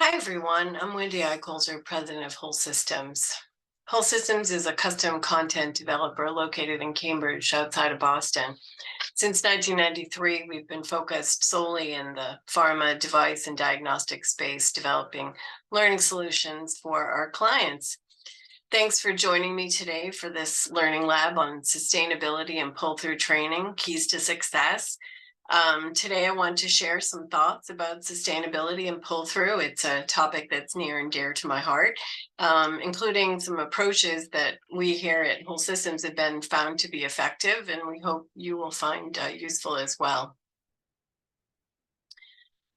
Hi, everyone. I'm Wendy Eicholzer, president of Whole Systems. Whole Systems is a custom content developer located in Cambridge, outside of Boston. Since 1993, we've been focused solely in the pharma device and diagnostic space, developing learning solutions for our clients. Thanks for joining me today for this learning lab on sustainability and pull-through training, keys to success. Today, I want to share some thoughts about sustainability and pull-through. It's a topic that's near and dear to my heart, including some approaches that we here at Whole Systems have been found to be effective, and we hope you will find useful as well.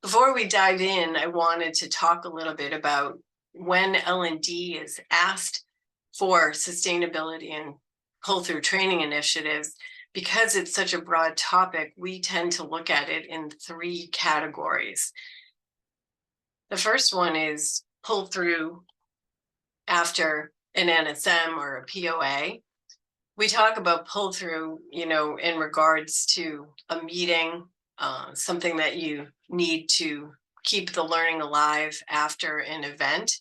Before we dive in, I wanted to talk a little bit about when L&D is asked for sustainability and pull-through training initiatives. Because it's such a broad topic, we tend to look at it in three categories. The first one is pull-through after an NSM or a POA. We talk about pull-through, in regards to a meeting, something that you need to keep the learning alive after an event.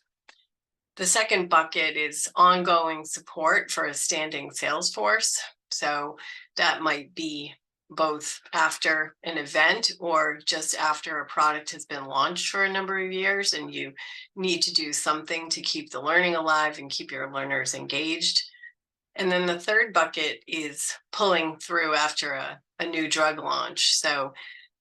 The second bucket is ongoing support for a standing sales force. So that might be both after an event or just after a product has been launched for a number of years and you need to do something to keep the learning alive and keep your learners engaged. And then the third bucket is pulling through after a new drug launch. So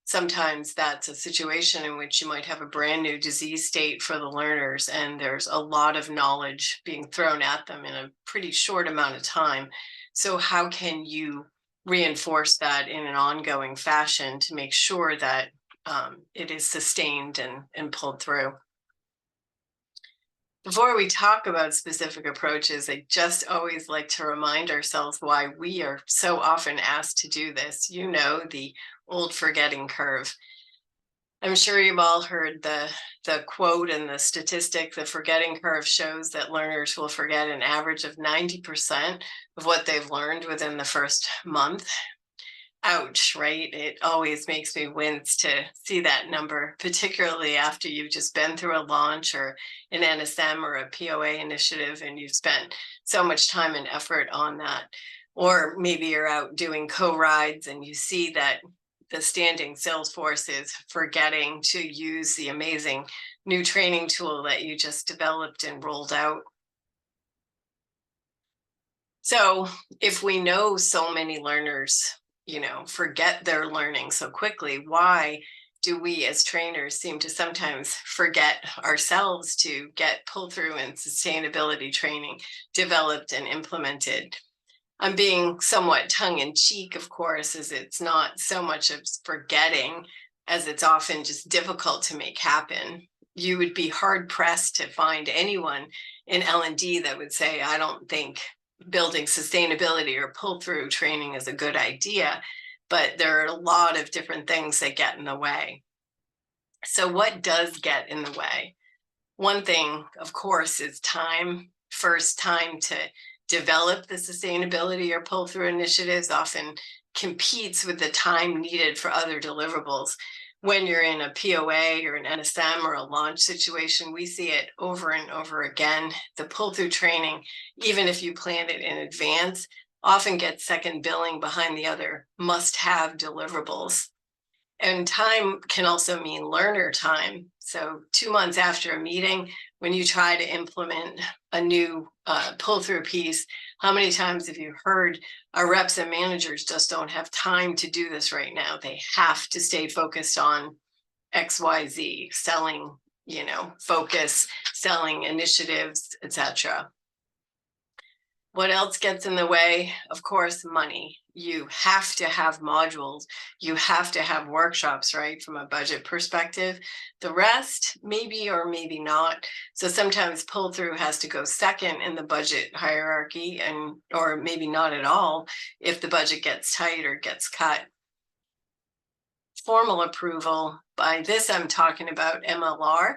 sometimes that's a situation in which you might have a brand new disease state for the learners, and there's a lot of knowledge being thrown at them in a pretty short amount of time. So how can you reinforce that in an ongoing fashion to make sure that it is sustained and pulled through? Before we talk about specific approaches, I just always like to remind ourselves why we are so often asked to do this. The old forgetting curve. I'm sure you've all heard the quote and the statistic. The forgetting curve shows that learners will forget an average of 90% of what they've learned within the first month. Ouch, right? It always makes me wince to see that number, particularly after you've just been through a launch or an NSM or a POA initiative and you've spent so much time and effort on that. Or maybe you're out doing co-rides and you see that the standing sales force is forgetting to use the amazing new training tool that you just developed and rolled out. So if we know so many learners forget their learning so quickly, why do we as trainers seem to sometimes forget ourselves to get pull through and sustainability training developed and implemented? I'm being somewhat tongue in cheek, of course, as it's not so much of forgetting as it's often just difficult to make happen. You would be hard pressed to find anyone in L&D that would say, I don't think building sustainability or pull through training is a good idea, but there are a lot of different things that get in the way. So what does get in the way? One thing, of course, is time. First, time to develop the sustainability or pull through initiatives often competes with the time needed for other deliverables. When you're in a POA or an NSM or a launch situation, we see it over and over again. The pull through training, even if you plan it in advance, often gets second billing behind the other must have deliverables. And time can also mean learner time. So 2 months after a meeting, when you try to implement a new pull-through piece, how many times have you heard our reps and managers just don't have time to do this right now? They have to stay focused on XYZ, selling, focus, selling initiatives, etc. What else gets in the way? Of course, money. You have to have modules. You have to have workshops, right? From a budget perspective. The rest, maybe or maybe not. So sometimes pull through has to go second in the budget hierarchy or maybe not at all if the budget gets tight or gets cut. Formal approval. By this, I'm talking about MLR.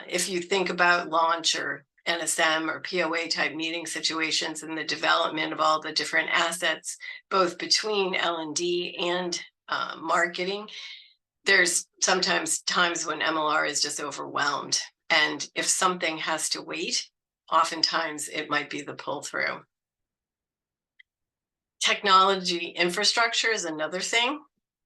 If you think about launch or NSM or POA type meeting situations and the development of all the different assets, both between L&D and marketing, there's sometimes times when MLR is just overwhelmed. And if something has to wait, oftentimes it might be the pull through. Technology infrastructure is another thing.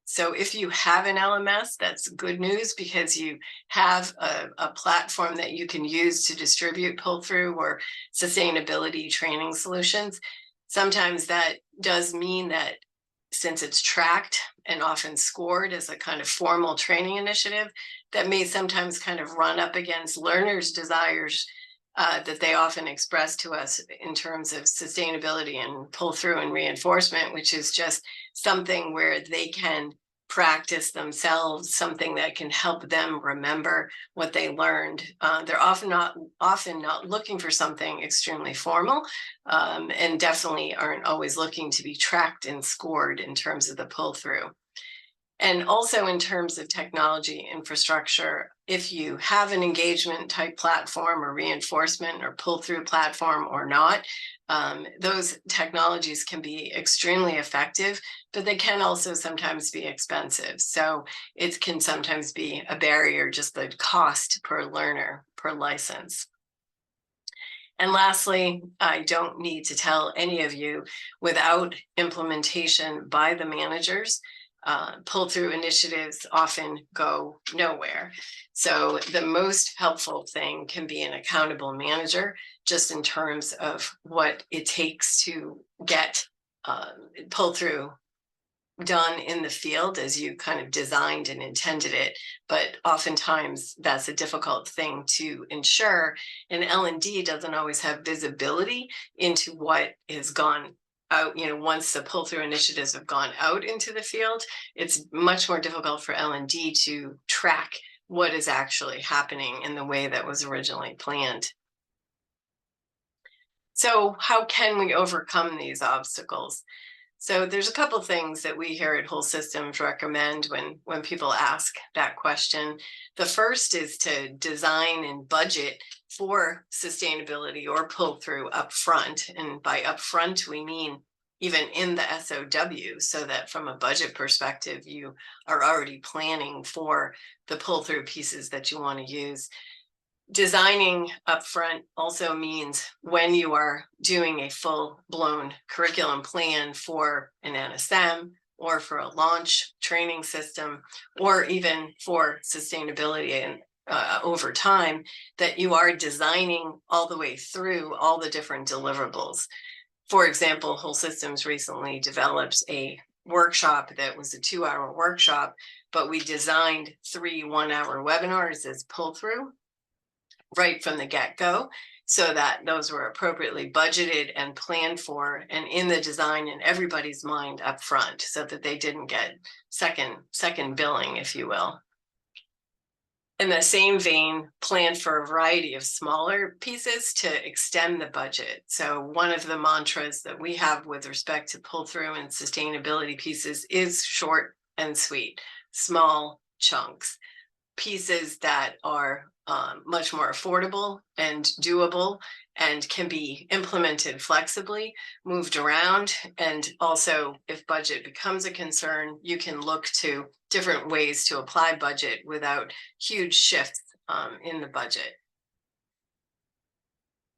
So if you have an LMS, that's good news because you have a platform that you can use to distribute pull through or sustainability training solutions. Sometimes that does mean that since it's tracked and often scored as a kind of formal training initiative, that may sometimes kind of run up against learners' desires that they often express to us in terms of sustainability and pull through and reinforcement, which is just something where they can practice themselves, something that can help them remember what they learned. They're often not looking for something extremely formal, and definitely aren't always looking to be tracked and scored in terms of the pull through. And also in terms of technology infrastructure, if you have an engagement type platform or reinforcement or pull through platform or not, those technologies can be extremely effective, but they can also sometimes be expensive. So it can sometimes be a barrier, just the cost per learner, per license. And lastly, I don't need to tell any of you, without implementation by the managers, pull through initiatives often go nowhere. So the most helpful thing can be an accountable manager, just in terms of what it takes to get pull through done in the field as you kind of designed and intended it, but oftentimes that's a difficult thing to ensure, and L&D doesn't always have visibility into what has gone out. Once the pull through initiatives have gone out into the field, it's much more difficult for L&D to track what is actually happening in the way that was originally planned. So how can we overcome these obstacles? So there's a couple things that we here at Whole Systems recommend when people ask that question. The first is to design and budget for sustainability or pull through upfront. And by upfront, we mean even in the SOW, so that from a budget perspective, you are already planning for the pull through pieces that you want to use. Designing upfront also means when you are doing a full-blown curriculum plan for an NSM or for a launch training system, or even for sustainability and over time, that you are designing all the way through all the different deliverables. For example, Whole Systems recently developed a workshop that was a 2-hour workshop, but we designed 3 1-hour webinars as pull through right from the get-go, so that those were appropriately budgeted and planned for and in the design in everybody's mind up front, so that they didn't get second billing, if you will. In the same vein, plan for a variety of smaller pieces to extend the budget. So one of the mantras that we have with respect to pull through and sustainability pieces is short and sweet, small chunks, pieces that are much more affordable and doable and can be implemented flexibly, moved around. And also, if budget becomes a concern, you can look to different ways to apply budget without huge shifts in the budget.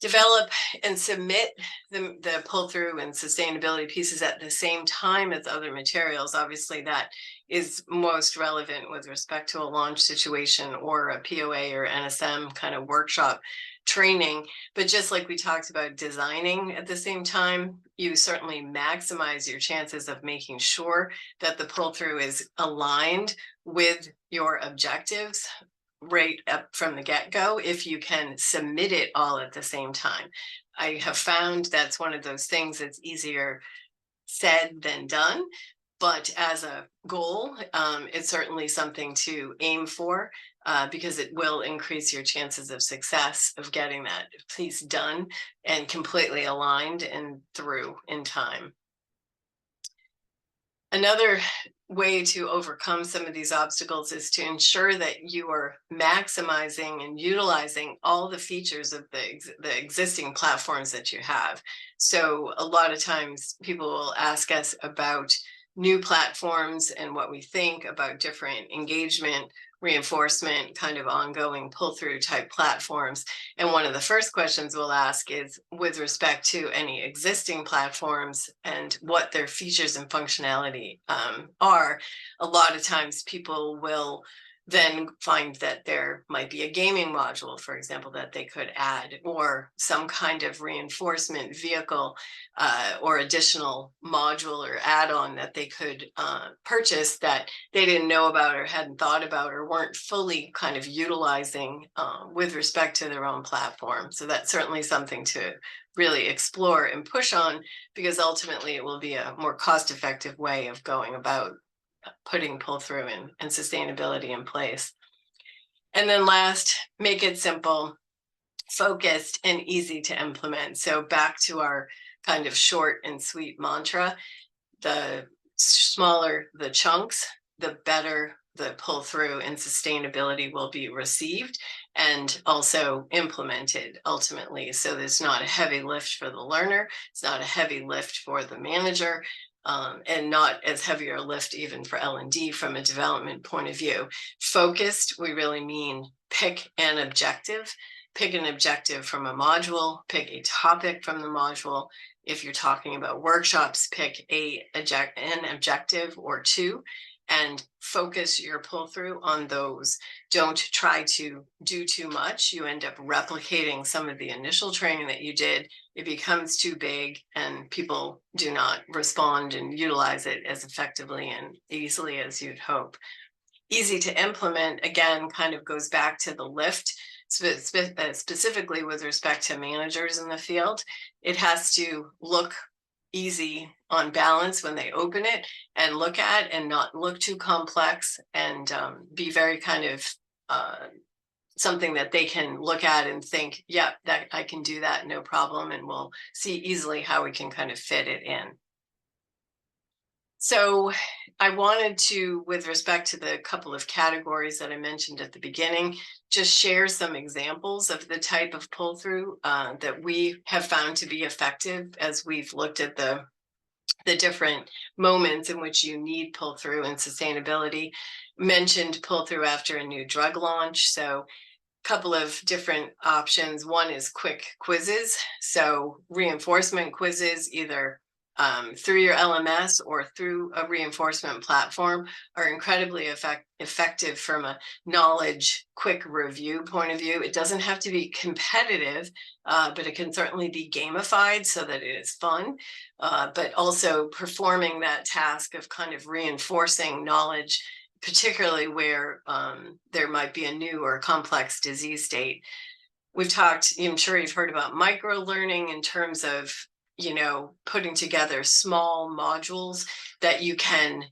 Develop and submit the pull through and sustainability pieces at the same time as other materials. Obviously, that is most relevant with respect to a launch situation or a POA or NSM kind of workshop training. But just like we talked about designing at the same time, you certainly maximize your chances of making sure that the pull through is aligned with your objectives right up from the get-go if you can submit it all at the same time. I have found that's one of those things that's easier said than done, but as a goal, it's certainly something to aim for, because it will increase your chances of success of getting that piece done and completely aligned and through in time. Another way to overcome some of these obstacles is to ensure that you are maximizing and utilizing all the features of the existing platforms that you have. So a lot of times people will ask us about new platforms and what we think about different engagement, reinforcement, kind of ongoing pull-through type platforms. And one of the first questions we'll ask is with respect to any existing platforms and what their features and functionality are. A lot of times people will then find that there might be a gaming module, for example, that they could add, or some kind of reinforcement vehicle or additional module or add-on that they could purchase that they didn't know about or hadn't thought about or weren't fully kind of utilizing with respect to their own platform. So that's certainly something to really explore and push on, because ultimately it will be a more cost-effective way of going about putting pull-through and sustainability in place. And then last, make it simple, focused, and easy to implement. So back to our kind of short and sweet mantra, the smaller the chunks, the better the pull-through and sustainability will be received and also implemented ultimately. So there's not a heavy lift for the learner, it's not a heavy lift for the manager, and not as heavier a lift even for L&D from a development point of view. Focused, we really mean pick an objective from a module, pick a topic from the module. If you're talking about workshops, pick an objective or two and focus your pull through on those. Don't try to do too much. You end up replicating some of the initial training that you did. It becomes too big and people do not respond and utilize it as effectively and easily as you'd hope. Easy to implement, again, kind of goes back to the lift, specifically with respect to managers in the field. It has to look easy on balance when they open it and look at, and not look too complex, and be very kind of something that they can look at and think, yeah, that I can do that, no problem, and we'll see easily how we can kind of fit it in. So I wanted to, with respect to the couple of categories that I mentioned at the beginning, just share some examples of the type of pull-through that we have found to be effective as we've looked at the different moments in which you need pull-through and sustainability. Mentioned pull-through after a new drug launch. So a couple of different options. One is quick quizzes. So reinforcement quizzes, either through your LMS or through a reinforcement platform, are incredibly effective from a knowledge quick review point of view. It doesn't have to be competitive, but it can certainly be gamified so that it is fun, but also performing that task of kind of reinforcing knowledge, particularly where there might be a new or complex disease state. We've talked, I'm sure you've heard about micro learning in terms of, putting together small modules that you can,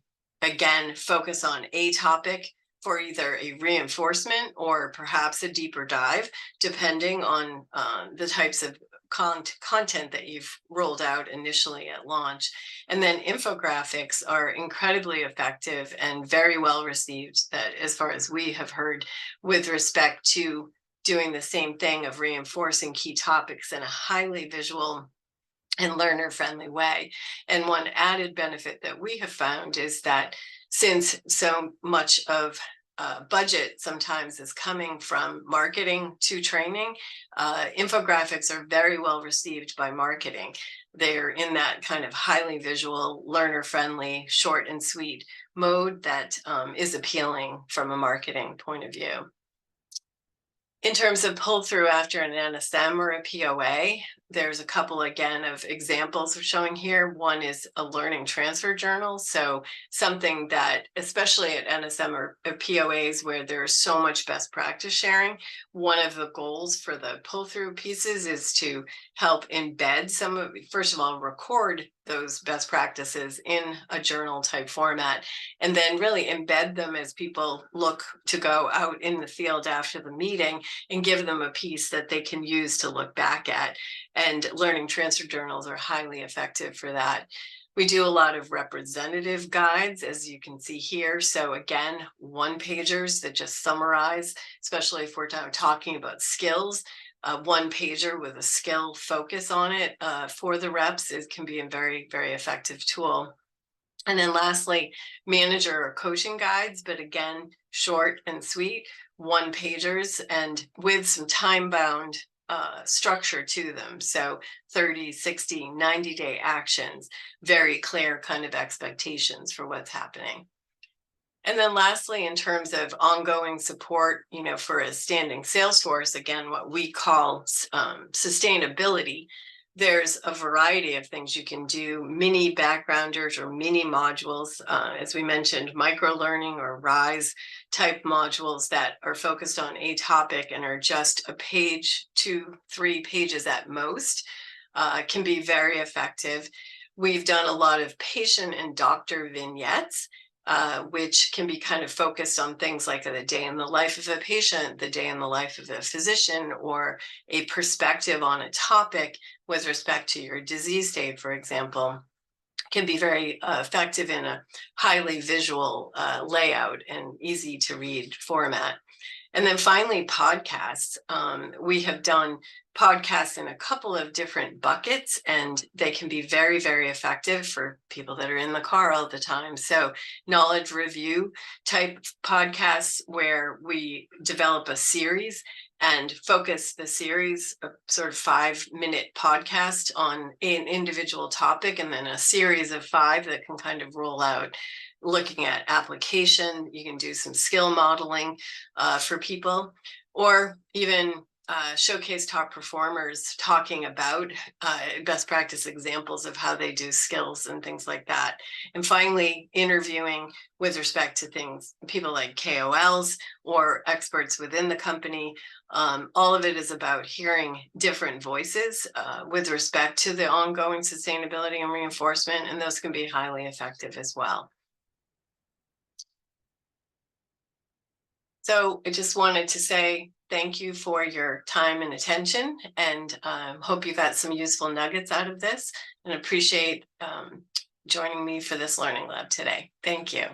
again, focus on a topic for either a reinforcement or perhaps a deeper dive, depending on the types of content that you've rolled out initially at launch. And then infographics are incredibly effective and very well received, that as far as we have heard, with respect to doing the same thing of reinforcing key topics in a highly visual and learner-friendly way. And one added benefit that we have found is that since so much of budget sometimes is coming from marketing to training, infographics are very well received by marketing. They're in that kind of highly visual, learner-friendly, short and sweet mode that is appealing from a marketing point of view. In terms of pull through after an NSM or a POA, there's a couple again of examples we're showing here. One is a learning transfer journal. So something that, especially at NSM or POAs where there's so much best practice sharing, one of the goals for the pull through pieces is to help embed some of, first of all, record those best practices in a journal type format, and then really embed them as people look to go out in the field after the meeting, and give them a piece that they can use to look back at. And learning transfer journals are highly effective for that. We do a lot of representative guides, as you can see here. So again, one-pagers that just summarize, especially if we're talking about skills, one pager with a skill focus on it for the reps can be a very, very effective tool. And then lastly, manager or coaching guides, but again, short and sweet, one pagers and with some time bound structure to them. So 30, 60, 90-day actions, very clear kind of expectations for what's happening. And then lastly, in terms of ongoing support, for a standing sales force, again, what we call sustainability, there's a variety of things you can do, mini backgrounders or mini modules, as we mentioned, micro learning or RISE type modules that are focused on a topic and are just a page, 2-3 pages at most, can be very effective. We've done a lot of patient and doctor vignettes, which can be kind of focused on things like the day in the life of a patient, the day in the life of a physician, or a perspective on a topic with respect to your disease state, for example, can be very effective in a highly visual layout and easy to read format. And then finally, podcasts. We have done podcasts in a couple of different buckets, and they can be very, very effective for people that are in the car all the time. So knowledge review type podcasts where we develop a series and focus the series, a sort of 5-minute podcast on an individual topic, and then a series of 5 that can kind of roll out, looking at application. You can do some skill modeling for people, or even showcase top performers talking about best practice examples of how they do skills and things like that. And finally, interviewing with respect to people like KOLs or experts within the company. All of it is about hearing different voices with respect to the ongoing sustainability and reinforcement, and those can be highly effective as well. So I just wanted to say thank you for your time and attention, and hope you got some useful nuggets out of this, and appreciate joining me for this learning lab today. Thank you.